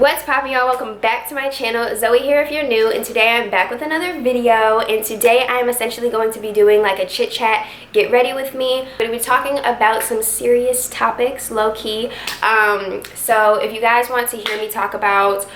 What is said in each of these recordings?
What's poppin', y'all? Welcome back to my channel. Zoe here if you're new, and today I'm back with another video. And today I'm essentially going to be doing like a chit chat, get ready with me. We're going to be talking about some serious topics, low-key. So if you guys want to hear me talk about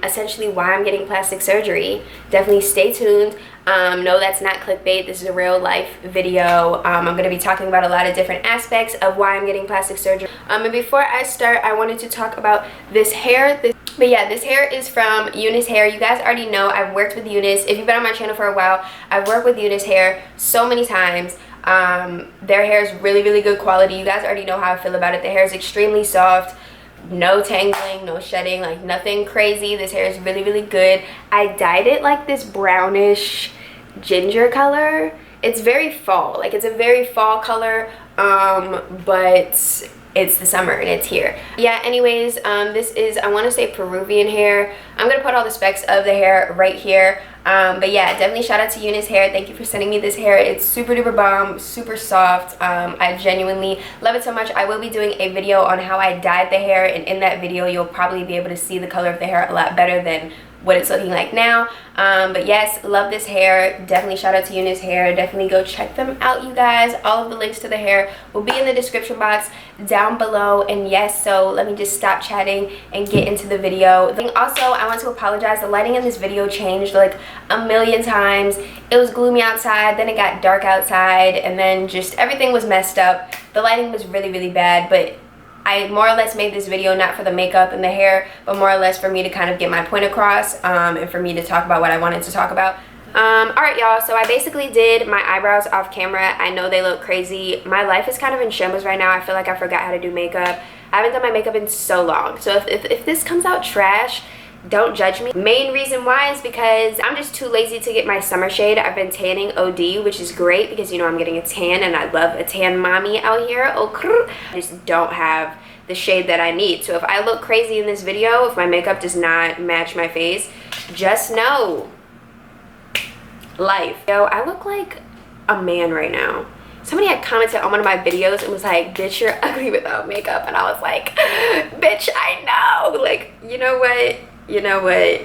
essentially why I'm getting plastic surgery, definitely stay tuned. No, that's not clickbait. This is a real life video. I'm going to be talking about a lot of different aspects of why I'm getting plastic surgery. And before I start, I wanted to talk about this hair. But yeah, this hair is from UNice Hair. You guys already know I've worked with UNice. If you've been on my channel for a while, I've worked with UNice Hair so many times. Their hair is really, really good quality. You guys already know how I feel about it. The hair is extremely soft. No tangling, no shedding, like nothing crazy. This hair is really, really good. I dyed it like this brownish ginger color. It's very fall, like it's a very fall color, but it's the summer and it's here. Yeah, anyways, this is, I want to say, Peruvian hair. I'm gonna put all the specs of the hair right here. But yeah, definitely shout out to UNice Hair. Thank you for sending me this hair. It's super duper bomb, super soft. I genuinely love it so much. I will be doing a video on how I dyed the hair, and in that video you'll probably be able to see the color of the hair a lot better than what it's looking like now. But yes, love this hair. Definitely shout out to UNice Hair. Definitely go check them out, you guys. All of the links to the hair will be in the description box down below. And yes, so let me just stop chatting and get into the video. Also, I want to apologize. The lighting in this video changed like a million times. It was gloomy outside, then it got dark outside, and then just everything was messed up. The lighting was really, really bad, but I more or less made this video not for the makeup and the hair, but more or less for me to kind of get my point across, and for me to talk about what I wanted to talk about. Alright, y'all, so I basically did my eyebrows off camera. I know they look crazy. My life is kind of in shambles right now. I feel like I forgot how to do makeup. I haven't done my makeup in so long. So if this comes out trash, don't judge me. Main reason why is because I'm just too lazy to get my summer shade. I've been tanning OD, which is great because, you know, I'm getting a tan and I love a tan mommy out here. I just don't have the shade that I need. So if I look crazy in this video, if my makeup does not match my face, just know, life. Yo, I look like a man right now. Somebody had commented on one of my videos and was like, bitch, you're ugly without makeup. And I was like, bitch, I know. Like, you know what? You know what?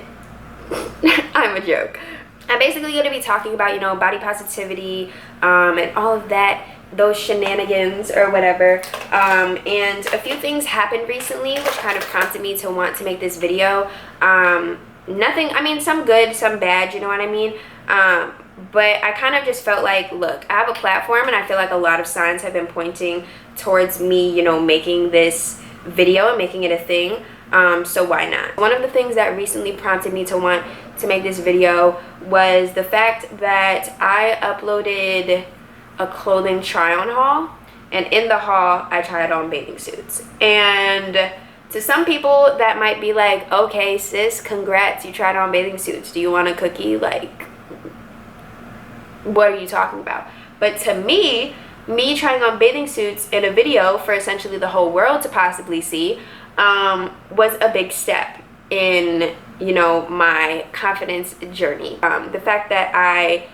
I'm a joke. I'm basically going to be talking about, you know, body positivity, and all of that, those shenanigans or whatever. And a few things happened recently which kind of prompted me to want to make this video. Nothing, I mean, some good, some bad, you know what I mean? But I kind of just felt like, look, I have a platform and I feel like a lot of signs have been pointing towards me, you know, making this video and making it a thing. So why not? One of the things that recently prompted me to want to make this video was the fact that I uploaded a clothing try-on haul, and in the haul I tried on bathing suits. And to some people that might be like, okay sis, congrats, you tried on bathing suits, do you want a cookie? Like, what are you talking about? But to me trying on bathing suits in a video for essentially the whole world to possibly see was a big step in, you know, my confidence journey. The fact that I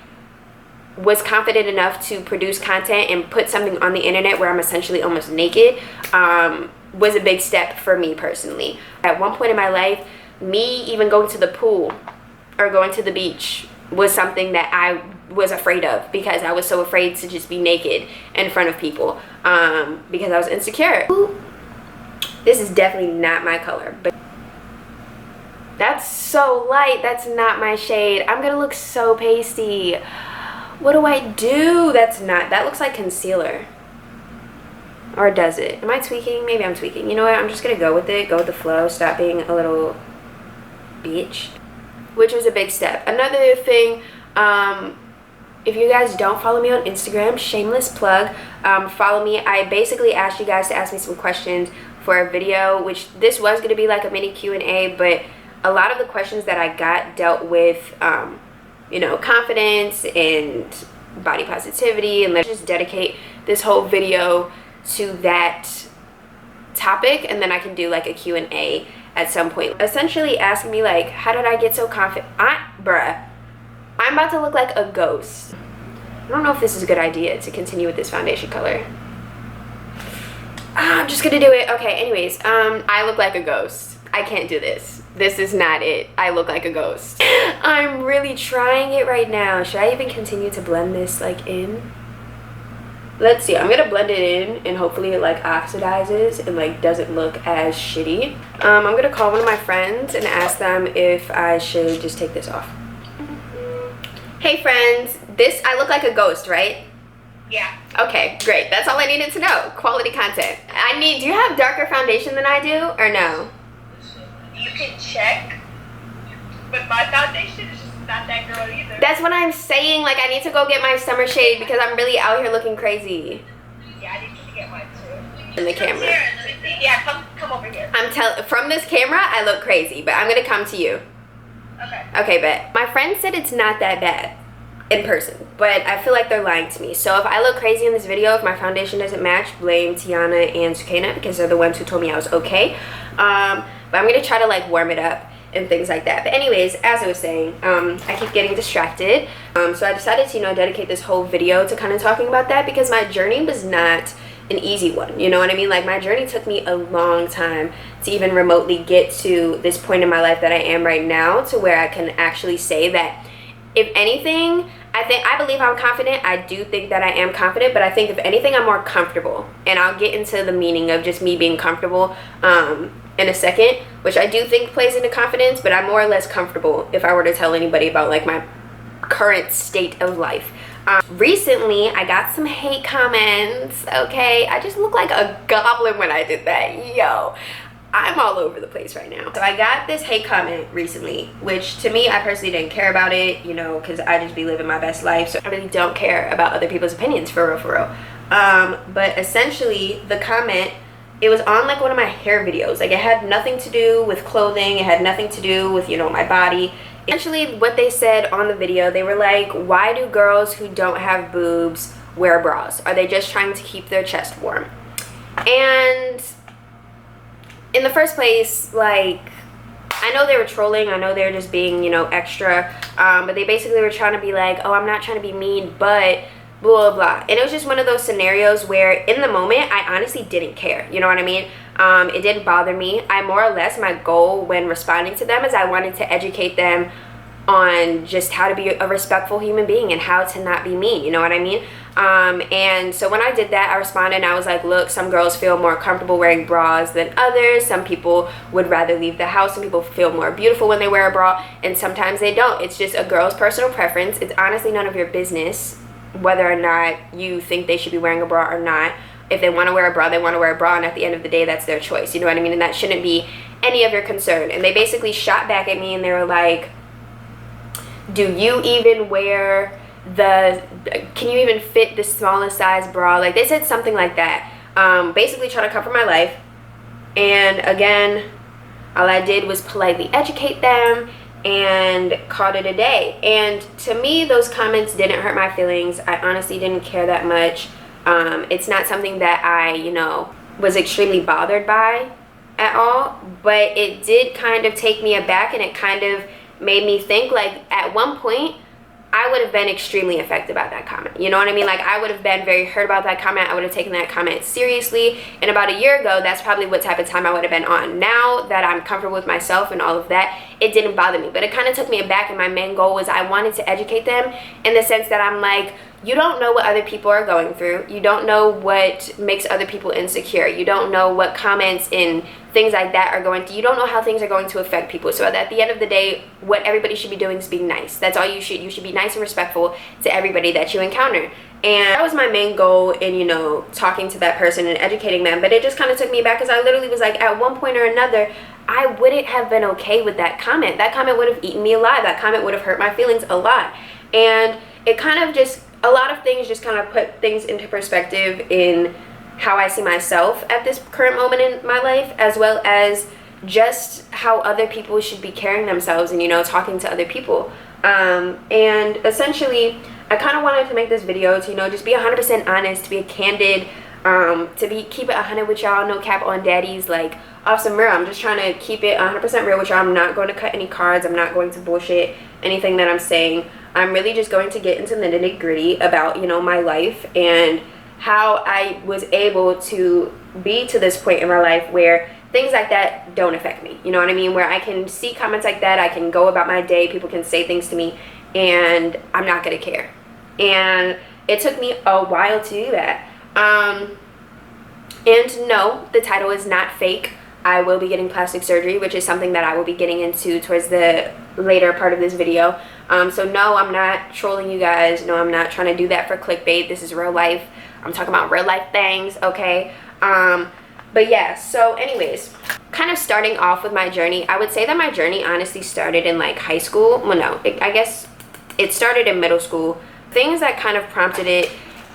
was confident enough to produce content and put something on the internet where I'm essentially almost naked was a big step for me personally. At one point in my life, me even going to the pool or going to the beach was something that I was afraid of because I was so afraid to just be naked in front of people, because I was insecure. This is definitely not my color, but that's so light. That's not my shade. I'm gonna look so pasty. What do I do? That's not, that looks like concealer. Or does it? Am I tweaking? Maybe I'm tweaking. You know what? I'm just gonna go with it, go with the flow, stop being a little bitch. Which was a big step. Another thing, if you guys don't follow me on Instagram, shameless plug, follow me. I basically asked you guys to ask me some questions for a video, which this was going to be like a mini Q&A, but a lot of the questions that I got dealt with, you know, confidence and body positivity, and let's just dedicate this whole video to that topic, and then I can do like a Q&A at some point. Essentially asking me like, how did I get so confident? Bruh, I'm about to look like a ghost. I don't know if this is a good idea to continue with this foundation color. I'm just gonna do it. Okay, anyways, I look like a ghost. I can't do this. This is not it. I look like a ghost. I'm really trying it right now. Should I even continue to blend this like in? Let's see. I'm gonna blend it in and hopefully it like oxidizes and like doesn't look as shitty. I'm gonna call one of my friends and ask them if I should just take this off. Hey friends, I look like a ghost, right? Yeah. Okay, great. That's all I needed to know. Quality content. Do you have darker foundation than I do or no? You can check, but my foundation is just not that girl either. That's what I'm saying. Like, I need to go get my summer shade because I'm really out here looking crazy. Yeah, I need to get mine too. In the camera. Here, let me see. Yeah, come over here. From this camera, I look crazy, but I'm gonna come to you. Okay. Okay, but my friend said it's not that bad in person, but I feel like they're lying to me. So if I look crazy in this video, if my foundation doesn't match, blame Tiana and Sukena because they're the ones who told me I was okay. But I'm gonna try to like warm it up and things like that. But anyways, as I was saying, I keep getting distracted. So I decided to, dedicate this whole video to kind of talking about that because my journey was not an easy one. You know what I mean? Like, my journey took me a long time to even remotely get to this point in my life that I am right now, to where I can actually say that, if anything, I believe I'm confident. I do think that I am confident, but I think if anything, I'm more comfortable. And I'll get into the meaning of just me being comfortable in a second, which I do think plays into confidence, but I'm more or less comfortable if I were to tell anybody about like my current state of life. Recently, I got some hate comments, okay? I just look like a goblin when I did that. Yo, I'm all over the place right now. So I got this hate comment recently, which to me, I personally didn't care about it, because I just be living my best life. So I really don't care about other people's opinions, for real, for real. But essentially, the comment, it was on like one of my hair videos. Like, it had nothing to do with clothing. It had nothing to do with, my body. Essentially, what they said on the video, they were like, why do girls who don't have boobs wear bras? Are they just trying to keep their chest warm? And in the first place, like, I know they were trolling. I know they were just being, extra. But they basically were trying to be like, oh, I'm not trying to be mean, but blah, blah, blah. And it was just one of those scenarios where in the moment, I honestly didn't care. You know what I mean? It didn't bother me. I more or less, my goal when responding to them is I wanted to educate them on just how to be a respectful human being and how to not be mean. You know what I mean? And so when I did that, I responded and I was like, look, some girls feel more comfortable wearing bras than others. Some people would rather leave the house. Some people feel more beautiful when they wear a bra, and sometimes they don't. It's just a girl's personal preference. It's honestly none of your business whether or not you think they should be wearing a bra or not. If they want to wear a bra, they want to wear a bra, and at the end of the day, that's their choice. You know what I mean? And that shouldn't be any of your concern. And they basically shot back at me and they were like, do you even wear can you even fit the smallest size bra? Like, they said something like that. Basically trying to cover my life. And again, all I did was politely educate them and called it a day. And to me, those comments didn't hurt my feelings. I honestly didn't care that much. It's not something that I, was extremely bothered by at all, but it did kind of take me aback, and it kind of made me think, like, at one point, I would have been extremely affected by that comment. You know what I mean? Like, I would have been very hurt about that comment. I would have taken that comment seriously. And about a year ago, that's probably what type of time I would have been on. Now that I'm comfortable with myself and all of that, it didn't bother me. But it kind of took me aback, and my main goal was I wanted to educate them in the sense that I'm like, you don't know what other people are going through. You don't know what makes other people insecure. You don't know what comments and things like that are going to, you don't know how things are going to affect people. So at the end of the day, what everybody should be doing is being nice. That's all you should be nice and respectful to everybody that you encounter. And that was my main goal in, talking to that person and educating them. But it just kind of took me back, because I literally was like, at one point or another, I wouldn't have been okay with that comment. That comment would have eaten me alive. That comment would have hurt my feelings a lot. And it kind of just, a lot of things just kind of put things into perspective in how I see myself at this current moment in my life, as well as just how other people should be carrying themselves and, talking to other people. And essentially, I kind of wanted to make this video to, just be 100% honest, to be candid, keep it 100 with y'all, no cap on daddies, like, off some real. I'm just trying to keep it 100% real with y'all. I'm not going to cut any cards. I'm not going to bullshit anything that I'm saying. I'm really just going to get into the nitty-gritty about, my life and how I was able to be to this point in my life where things like that don't affect me. You know what I mean? Where I can see comments like that, I can go about my day, people can say things to me, and I'm not gonna care. And it took me a while to do that. And no, the title is not fake. I will be getting plastic surgery, which is something that I will be getting into towards the later part of this video. So no, I'm not trolling you guys. No, I'm not trying to do that for clickbait. This is real life. I'm talking about real life things, okay? But yeah, so anyways, kind of starting off with my journey, I would say that my journey honestly started in like high school. Well, no, I guess it started in middle school. Things that kind of prompted it,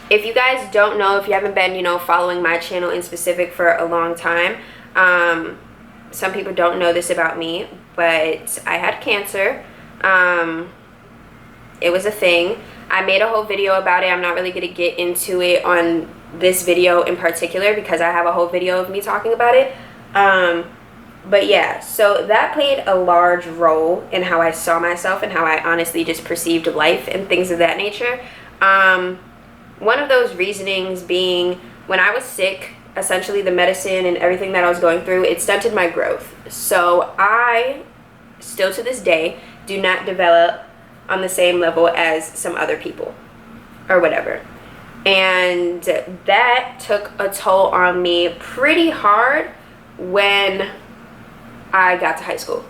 if you guys don't know, if you haven't been, you know, following my channel in specific for a long time, some people don't know this about me, but I had cancer. It was a thing. I made a whole video about it. I'm not really going to get into it on this video in particular because I have a whole video of me talking about it. But yeah, so that played a large role in how I saw myself and how I honestly just perceived life and things of that nature. One of those reasonings being when I was sick, essentially the medicine and everything that I was going through, it stunted my growth. So I still to this day do not develop on the same level as some other people or whatever. And that took a toll on me pretty hard when I got to high school.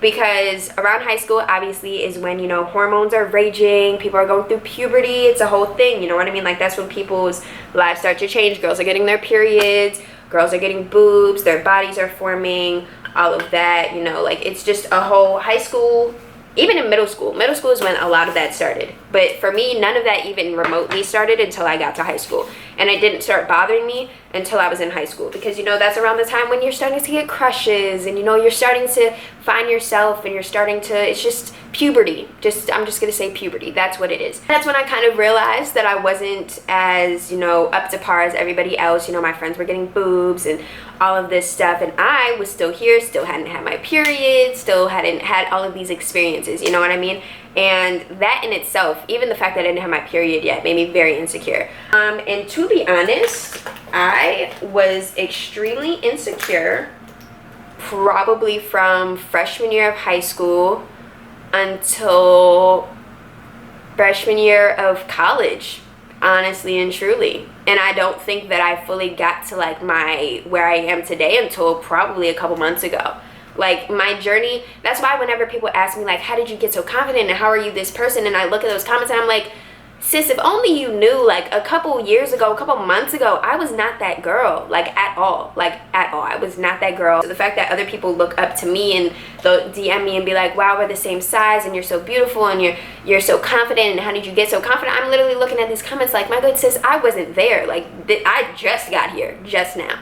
Because around high school obviously is when, you know, hormones are raging, people are going through puberty, it's a whole thing, you know what I mean? Like that's when people's lives start to change. Girls are getting their periods, girls are getting boobs, their bodies are forming, all of that, you know, like it's just a whole high school. Even in middle school is when a lot of that started. But for me, none of that even remotely started until I got to high school. And it didn't start bothering me until I was in high school. Because, you know, that's around the time when you're starting to get crushes. And, you know, you're starting to find yourself. And you're starting to, it's just puberty. I'm just going to say puberty. That's what it is. That's when I kind of realized that I wasn't as, you know, up to par as everybody else. You know, my friends were getting boobs and all of this stuff. And I was still here, still hadn't had my period, still hadn't had all of these experiences. You know what I mean? And that in itself, even the fact that I didn't have my period yet, made me very insecure. And to be honest, I was extremely insecure probably from freshman year of high school until freshman year of college, honestly and truly. And I don't think that I fully got to like where I am today until probably a couple months ago. Like my journey, that's why whenever people ask me like, how did you get so confident and how are you this person? And I look at those comments and I'm like, sis, if only you knew like a couple years ago, a couple months ago, I was not that girl, like at all. I was not that girl. So the fact that other people look up to me and they'll DM me and be like, wow, we're the same size and you're so beautiful and you're so confident and how did you get so confident? I'm literally looking at these comments like, my good sis, I wasn't there. Like I just got here just now.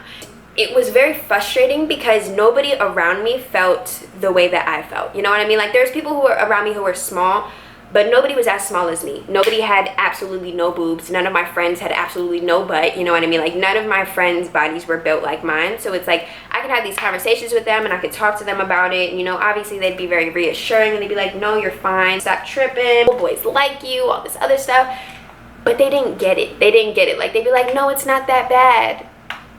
It was very frustrating because nobody around me felt the way that I felt. You know what I mean? Like there's people who were around me who were small, but nobody was as small as me. Nobody had absolutely no boobs. None of my friends had absolutely no butt. You know what I mean? Like none of my friends' bodies were built like mine. So it's like I could have these conversations with them and I could talk to them about it. And, you know, obviously they'd be very reassuring and they'd be like, no, you're fine. Stop tripping. Boys like you, all this other stuff. But they didn't get it. They didn't get it. Like they'd be like, no, it's not that bad.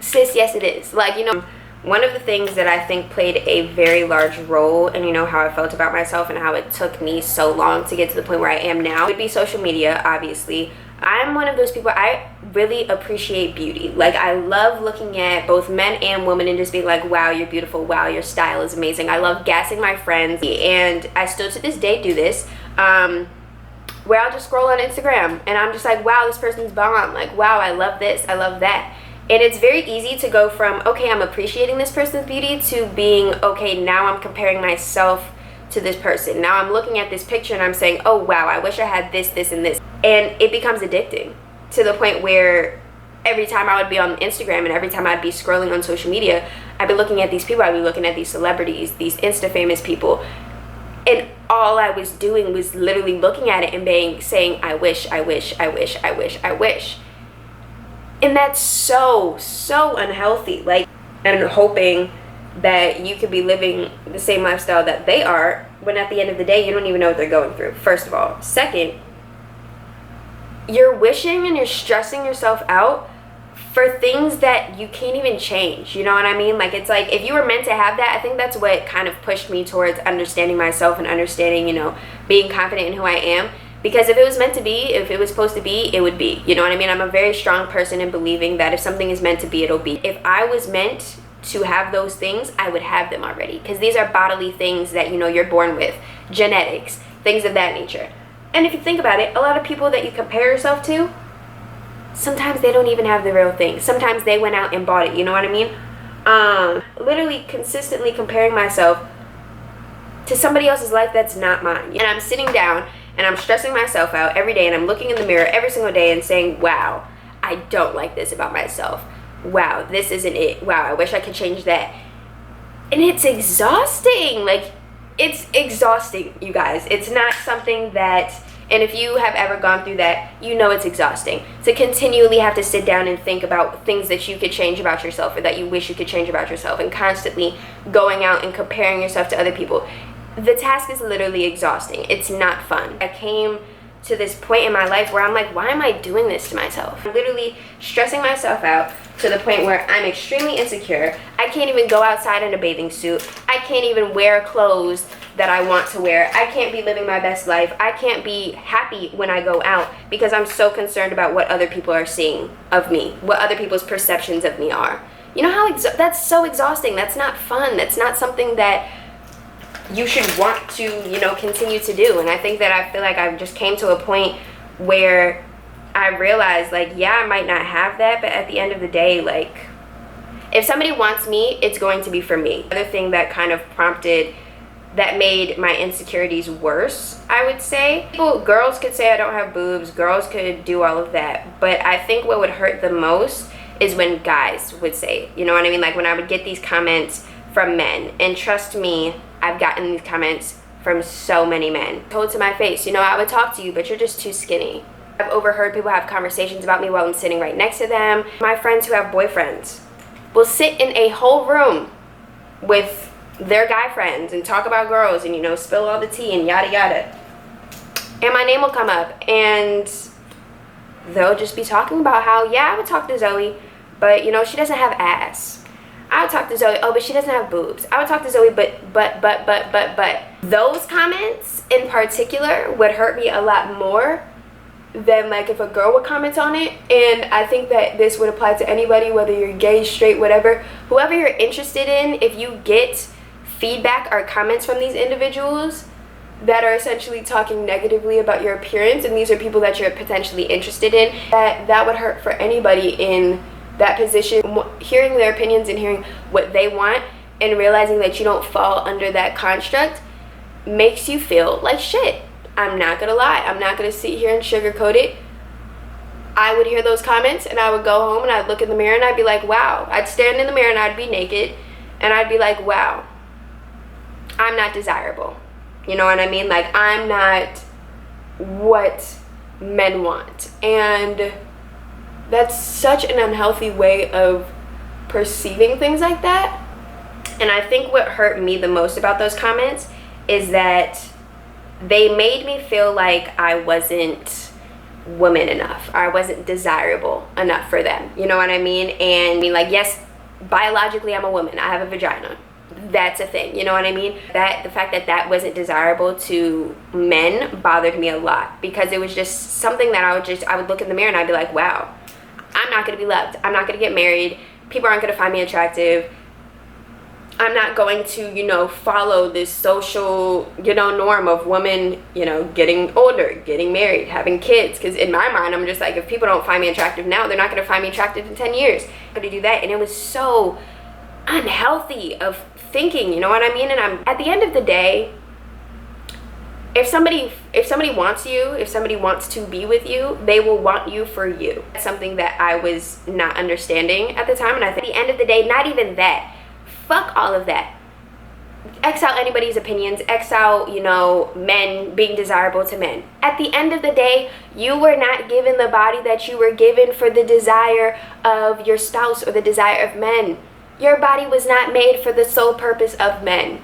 Sis, yes it is. Like, you know, one of the things that I think played a very large role in, you know, how I felt about myself and how it took me so long to get to the point where I am now would be social media, obviously. I'm one of those people, I really appreciate beauty. Like, I love looking at both men and women and just being like, wow, you're beautiful. Wow, your style is amazing. I love gassing my friends. And I still to this day do this. Where I'll just scroll on Instagram and I'm just like, wow, this person's bomb. Like, wow, I love this. I love that. And it's very easy to go from, okay, I'm appreciating this person's beauty to being, okay, now I'm comparing myself to this person. Now I'm looking at this picture and I'm saying, oh, wow, I wish I had this, this, and this. And it becomes addicting to the point where every time I would be on Instagram and every time I'd be scrolling on social media, I'd be looking at these people, I'd be looking at these celebrities, these Insta-famous people. And all I was doing was literally looking at it and saying, I wish, I wish, I wish, I wish, I wish. And that's so unhealthy. Like, and hoping that you could be living the same lifestyle that they are when at the end of the day you don't even know what they're going through, first of all. Second, you're wishing and you're stressing yourself out for things that you can't even change. You know what I mean? Like, it's like, if you were meant to have that, I think that's what kind of pushed me towards understanding myself and understanding, you know, being confident in who I am. Because if it was meant to be, if it was supposed to be, it would be. You know what I mean? I'm a very strong person in believing that if something is meant to be, it'll be. If I was meant to have those things, I would have them already. Because these are bodily things that, you know, you're born with. Genetics, things of that nature. And if you think about it, a lot of people that you compare yourself to, sometimes they don't even have the real thing. Sometimes they went out and bought it, you know what I mean? Literally consistently comparing myself to somebody else's life that's not mine. And I'm sitting down and I'm stressing myself out every day, and I'm looking in the mirror every single day and saying, wow, I don't like this about myself. Wow, this isn't it. Wow, I wish I could change that. And it's exhausting. Like, it's exhausting, you guys. It's not something that, and if you have ever gone through that, you know it's exhausting to continually have to sit down and think about things that you could change about yourself or that you wish you could change about yourself, and constantly going out and comparing yourself to other people. The task is literally exhausting. It's not fun. I came to this point in my life where I'm like, why am I doing this to myself? I'm literally stressing myself out to the point where I'm extremely insecure. I can't even go outside in a bathing suit. I can't even wear clothes that I want to wear. I can't be living my best life. I can't be happy when I go out because I'm so concerned about what other people are seeing of me, what other people's perceptions of me are. You know how that's so exhausting. That's not fun. That's not something that you should want to, you know, continue to do. And I think that I feel like I just came to a point where I realized, like, yeah, I might not have that, but at the end of the day, like, if somebody wants me, it's going to be for me. Another thing that kind of prompted, that made my insecurities worse, I would say. Girls could say I don't have boobs, girls could do all of that, but I think what would hurt the most is when guys would say, you know what I mean? Like, when I would get these comments from men, and trust me, I've gotten these comments from so many men. Told to my face, you know, I would talk to you, but you're just too skinny. I've overheard people have conversations about me while I'm sitting right next to them. My friends who have boyfriends will sit in a whole room with their guy friends and talk about girls and, you know, spill all the tea and yada yada. And my name will come up and they'll just be talking about how, yeah, I would talk to Zoe, but, you know, she doesn't have ass. I would talk to Zoe, oh, but she doesn't have boobs. I would talk to Zoe, but. Those comments in particular would hurt me a lot more than, like, if a girl would comment on it. And I think that this would apply to anybody, whether you're gay, straight, whatever. Whoever you're interested in, if you get feedback or comments from these individuals that are essentially talking negatively about your appearance, and these are people that you're potentially interested in, that would hurt for anybody in that position. Hearing their opinions and hearing what they want and realizing that you don't fall under that construct makes you feel like shit. I'm not gonna lie. I'm not gonna sit here and sugarcoat it. I would hear those comments and I would go home and I'd look in the mirror and I'd be like, wow. I'd stand in the mirror and I'd be naked and I'd be like, wow, I'm not desirable. You know what I mean? Like, I'm not what men want. And that's such an unhealthy way of perceiving things like that. And I think what hurt me the most about those comments is that they made me feel like I wasn't woman enough, or I wasn't desirable enough for them. You know what I mean? And I mean, like, yes, biologically I'm a woman. I have a vagina. That's a thing. You know what I mean? That the fact that that wasn't desirable to men bothered me a lot, because it was just something that I would look in the mirror and I'd be like, wow, I'm not going to be loved. I'm not going to get married. People aren't going to find me attractive. I'm not going to, you know, follow this social, you know, norm of women, you know, getting older, getting married, having kids. Because in my mind, I'm just like, if people don't find me attractive now, they're not going to find me attractive in 10 years. I'm going to do that. And it was so unhealthy of thinking, you know what I mean? And at the end of the day, if somebody wants you, if somebody wants to be with you, they will want you for you. That's something that I was not understanding at the time. And I think at the end of the day, not even that. Fuck all of that. X out anybody's opinions, X out, you know, men being desirable to men. At the end of the day, you were not given the body that you were given for the desire of your spouse or the desire of men. Your body was not made for the sole purpose of men.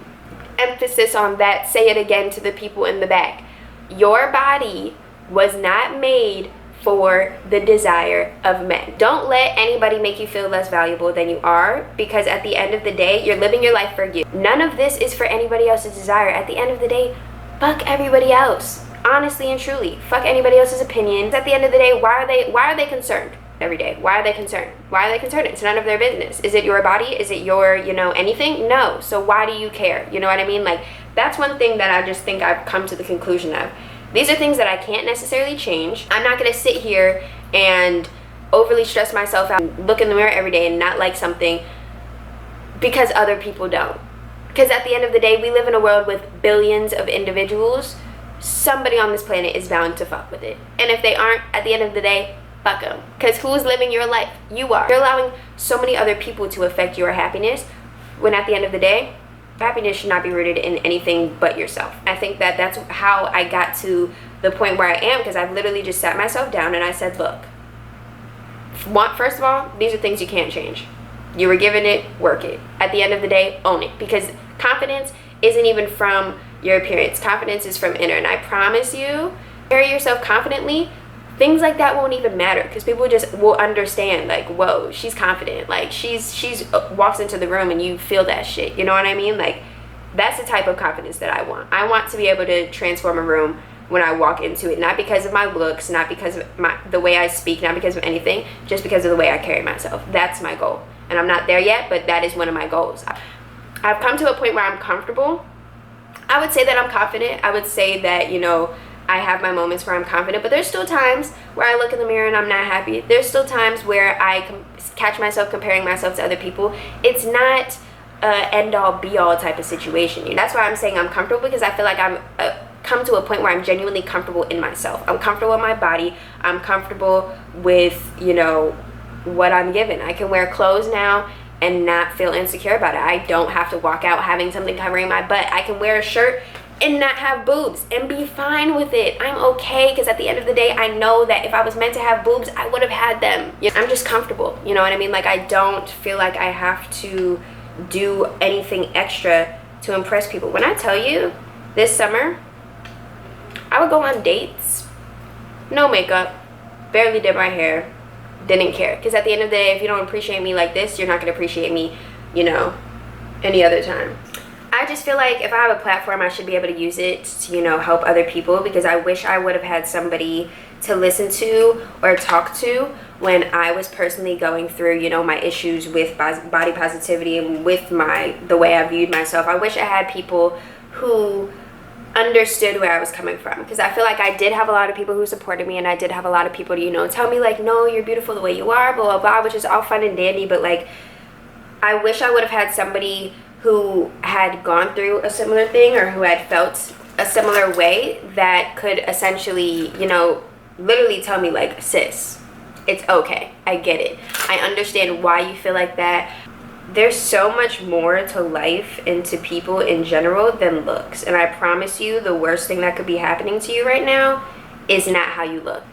Emphasis on that. Say it again to the people in the back. Your body was not made for the desire of men. Don't let anybody make you feel less valuable than you are, because at the end of the day, you're living your life for you. None of this is for anybody else's desire. At the end of the day, fuck everybody else. Honestly and truly, fuck anybody else's opinion. At the end of the day, why are they concerned every day? Why are they concerned? Why are they concerned? It's none of their business. Is it your body? Is it your, anything? No. So why do you care? You know what I mean? Like, that's one thing that I just think I've come to the conclusion of. These are things that I can't necessarily change. I'm not gonna sit here and overly stress myself out, look in the mirror every day and not like something because other people don't. Because at the end of the day, we live in a world with billions of individuals. Somebody on this planet is bound to fuck with it. And if they aren't, at the end of the day, fuck them. Because who's living your life? You are. You're allowing so many other people to affect your happiness, when at the end of the day, happiness should not be rooted in anything but yourself. I think that that's how I got to the point where I am, because I've literally just sat myself down and I said, look, first of all, these are things you can't change. You were given it, work it. At the end of the day, own it. Because confidence isn't even from your appearance. Confidence is from inner. And I promise you, carry yourself confidently, things like that won't even matter, because people just will understand, like, whoa, she's confident. Like, she's walks into the room and you feel that shit. You know what I mean? Like, that's the type of confidence that I want. I want to be able to transform a room when I walk into it, not because of my looks, not because of the way I speak, not because of anything, just because of the way I carry myself. That's my goal. And I'm not there yet, but that is one of my goals. I've come to a point where I'm comfortable. I would say that I'm confident. I would say that, I have my moments where I'm confident, but there's still times where I look in the mirror and I'm not happy. There's still times where I catch myself comparing myself to other people. It's not end-all, be-all type of situation. That's why I'm saying I'm comfortable, because I feel like I'm come to a point where I'm genuinely comfortable in myself. I'm comfortable with my body. I'm comfortable with, what I'm given. I can wear clothes now and not feel insecure about it. I don't have to walk out having something covering my butt. I can wear a shirt and not have boobs and be fine with it. I'm okay, because at the end of the day, I know that if I was meant to have boobs, I would have had them. I'm just comfortable, you know what I mean? Like, I don't feel like I have to do anything extra to impress people. When I tell you, this summer, I would go on dates, no makeup, barely did my hair, didn't care. Because at the end of the day, if you don't appreciate me like this, you're not gonna appreciate me, any other time. I just feel like if I have a platform, I should be able to use it to, help other people, because I wish I would have had somebody to listen to or talk to when I was personally going through, my issues with body positivity and with the way I viewed myself. I wish I had people who understood where I was coming from, because I feel like I did have a lot of people who supported me, and I did have a lot of people to, tell me, like, no, you're beautiful the way you are, blah, blah, blah, which is all fun and dandy, but, like, I wish I would have had somebody who had gone through a similar thing, or who had felt a similar way, that could essentially, literally tell me, like, sis, it's okay. I get it. I understand why you feel like that. There's so much more to life and to people in general than looks. And I promise you, the worst thing that could be happening to you right now is not how you look.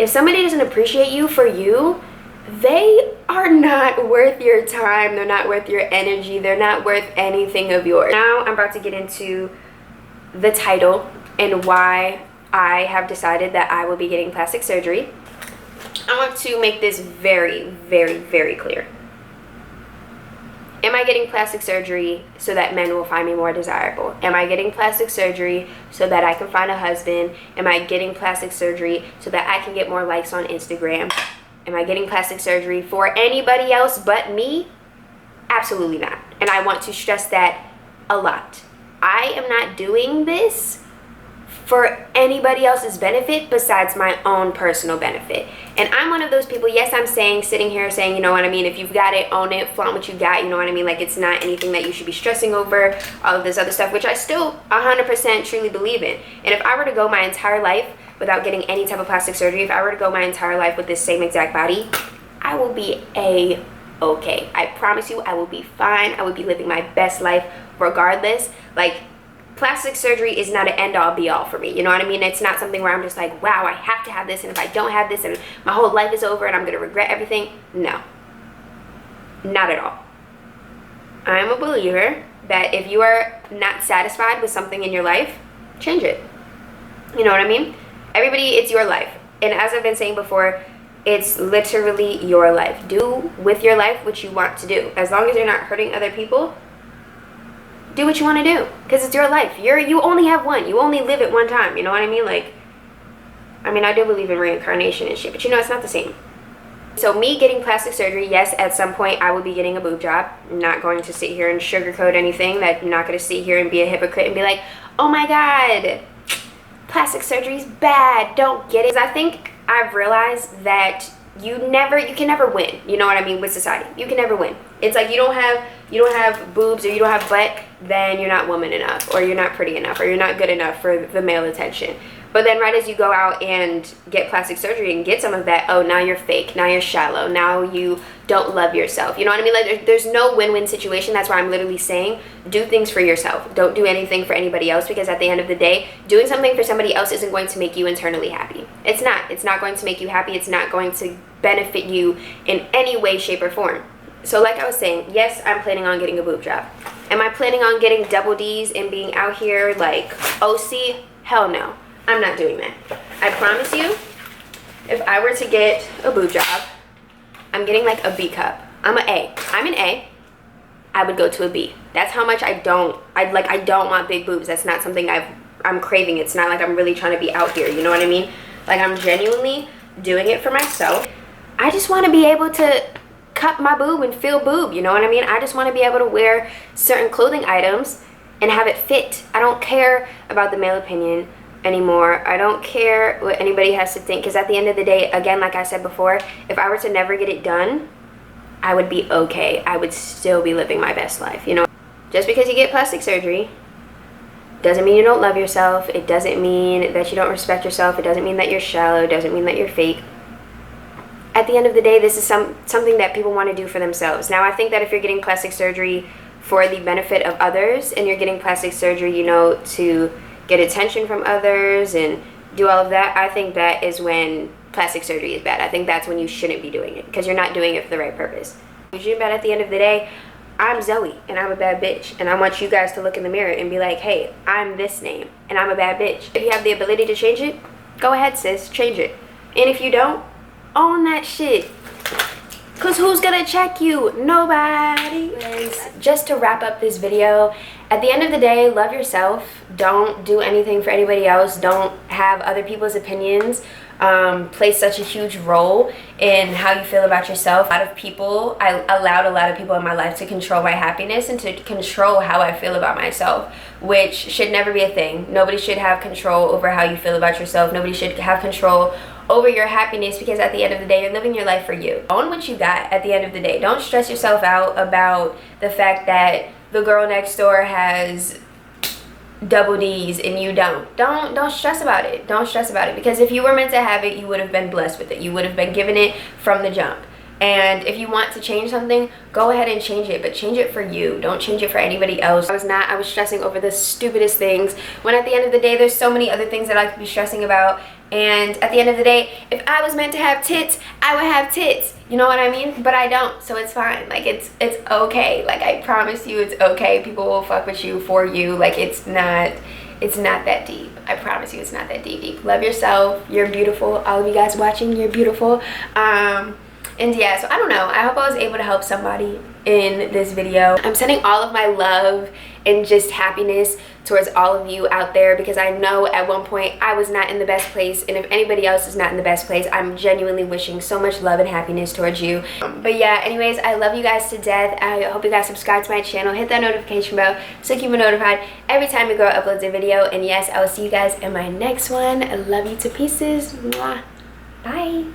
If somebody doesn't appreciate you for you, they are not worth your time. They're not worth your energy. They're not worth anything of yours. Now I'm about to get into the title and why I have decided that I will be getting plastic surgery. I want to make this very, very, very clear. Am I getting plastic surgery so that men will find me more desirable? Am I getting plastic surgery so that I can find a husband? Am I getting plastic surgery so that I can get more likes on Instagram? Am I getting plastic surgery for anybody else but me? Absolutely not. And I want to stress that a lot. I am not doing this for anybody else's benefit besides my own personal benefit. And I'm one of those people, yes, I'm sitting here saying, you know what I mean, if you've got it, own it, flaunt what you got, you know what I mean, like, it's not anything that you should be stressing over, all of this other stuff, which I still 100% truly believe in. And if I were to go my entire life without getting any type of plastic surgery, if I were to go my entire life with this same exact body, I will be okay. I promise you, I will be fine. I will be living my best life regardless. Like, plastic surgery is not an end-all be-all for me, you know what I mean? It's not something where I'm just like, wow, I have to have this, and if I don't have this, and my whole life is over and I'm gonna regret everything. No, not at all. I'm a believer that if you are not satisfied with something in your life, change it. You know what I mean? Everybody, it's your life. And as I've been saying before, it's literally your life. Do with your life what you want to do. As long as you're not hurting other people, do what you want to do, because it's your life. You only have one. You only live it one time. You know what I mean? Like, I mean, I do believe in reincarnation and shit, but you know, it's not the same. So me getting plastic surgery, yes, at some point I will be getting a boob job. I'm not going to sit here and sugarcoat anything. That I'm not going to sit here and be a hypocrite and be like, oh my God, plastic surgery is bad, don't get it. Because I think I've realized that you can never win. You know what I mean? With society, you can never win. It's like you don't have boobs or you don't have butt, then you're not woman enough, or you're not pretty enough, or you're not good enough for the male attention. But then right as you go out and get plastic surgery and get some of that, oh, now you're fake, now you're shallow, now you don't love yourself. You know what I mean? Like, there's no win-win situation. That's why I'm literally saying, do things for yourself. Don't do anything for anybody else, because at the end of the day, doing something for somebody else isn't going to make you internally happy. It's not. It's not going to make you happy. It's not going to benefit you in any way, shape, or form. So like I was saying, yes, I'm planning on getting a boob job. Am I planning on getting double D's and being out here like OC? Hell no. I'm not doing that. I promise you, if I were to get a boob job, I'm getting like a B cup. I'm an A. I'm an A. I would go to a B. That's how much I don't want big boobs. That's not something I'm craving. It's not like I'm really trying to be out here. You know what I mean? Like, I'm genuinely doing it for myself. I just want to be able to cup my boob and feel boob. You know what I mean? I just want to be able to wear certain clothing items and have it fit. I don't care about the male opinion anymore. I don't care what anybody has to think, because at the end of the day, again, like I said before, if I were to never get it done, I would be okay. I would still be living my best life, you know? Just because you get plastic surgery doesn't mean you don't love yourself. It doesn't mean that you don't respect yourself. It doesn't mean that you're shallow. It doesn't mean that you're fake. At the end of the day, this is something that people want to do for themselves. Now, I think that if you're getting plastic surgery for the benefit of others, and you're getting plastic surgery, you know, to get attention from others and do all of that, I think that is when plastic surgery is bad. I think that's when you shouldn't be doing it, because you're not doing it for the right purpose. You shouldn't. But at the end of the day, I'm Zoe and I'm a bad bitch, and I want you guys to look in the mirror and be like, hey, I'm this name and I'm a bad bitch. If you have the ability to change it, go ahead, sis, change it. And if you don't, own that shit. Because who's gonna check you? Nobody. Just to wrap up this video, at the end of the day, love yourself. Don't do anything for anybody else. Don't have other people's opinions play such a huge role in how you feel about yourself. I allowed a lot of people in my life to control my happiness and to control how I feel about myself, which should never be a thing. Nobody should have control over how you feel about yourself. Nobody should have control over your happiness, because at the end of the day, you're living your life for you. Own what you got at the end of the day. Don't stress yourself out about the fact that the girl next door has double D's and you don't. Don't stress about it. Don't stress about it, because if you were meant to have it, you would have been blessed with it. You would have been given it from the jump. And if you want to change something, go ahead and change it, but change it for you. Don't change it for anybody else. I was stressing over the stupidest things, when at the end of the day, there's so many other things that I could be stressing about. And at the end of the day, if I was meant to have tits, I would have tits. You know what I mean? But I don't, so it's fine. Like, it's okay. Like, I promise you, it's okay. People will fuck with you for you. Like, it's not that deep. I promise you, it's not that deep. Love yourself. You're beautiful. All of you guys watching, you're beautiful. And yeah, so I don't know. I hope I was able to help somebody in this video. I'm sending all of my love and just happiness towards all of you out there, because I know at one point I was not in the best place, and if anybody else is not in the best place, I'm genuinely wishing so much love and happiness towards you. But yeah, anyways, I love you guys to death. I hope you guys subscribe to my channel, hit that notification bell so you can be notified every time your girl uploads a video. And yes, I will see you guys in my next one. I love you to pieces. Mwah. Bye.